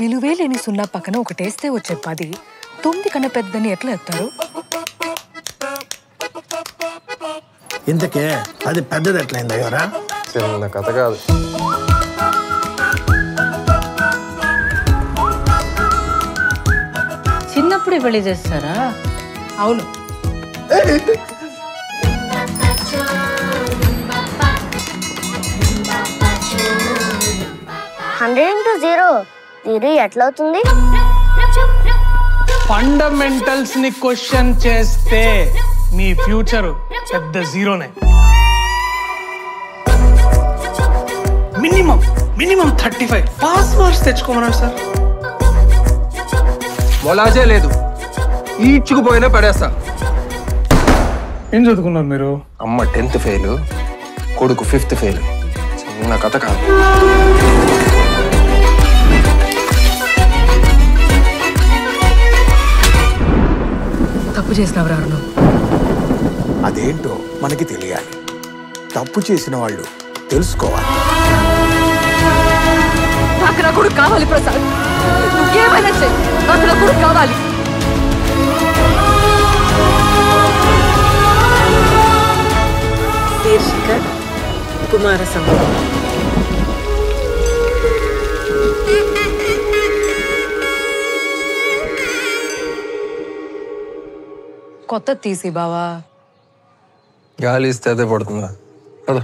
విలువే లేని సున్నా పక్కన ఒకటేస్తే వచ్చే 10 9 కన్నా పెద్దని ఎట్లా ఎత్తారు? ఇంతకే అది పెద్దది ఎట్లయింది అయ్యారా? చిన్న కథ కాదు. చిన్నప్పుడే పెళ్లి చేస్తారా? అవును. జీరో ఎట్లా అవుతుంది? ఫండమెంటల్స్ ని క్వశ్చన్ చేస్తే మీ ఫ్యూచర్ పెద్ద జీరోనే. మినిమం 35 పాస్ మార్క్స్ తెచ్చుకోమన్నాడు సార్. మొలాజే లేదు, ఈడ్చుకుపోయినా పడేస్తా. ఏం చదువుకున్నారు మీరు? అమ్మ 10th ఫెయిల్, కొడుకు 5th ఫెయిల్. చిన్న కథ కాదు. తప్పు చేసినవరా నువ్వు? అదేంటో మనకి తెలియాలి. తప్పు చేసిన వాళ్ళు తెలుసుకోవాలి. నాకు నా కొడుకు కావాలి ప్రసాద్, నువ్వేమైనా చెయ్యి, నాకు నా కొడుకు కావాలి. శీర్షిక కుమార సంభవం. కొత్త తీసి బావా. గాలి ఇస్తే అదే పడుతుందా? కదా.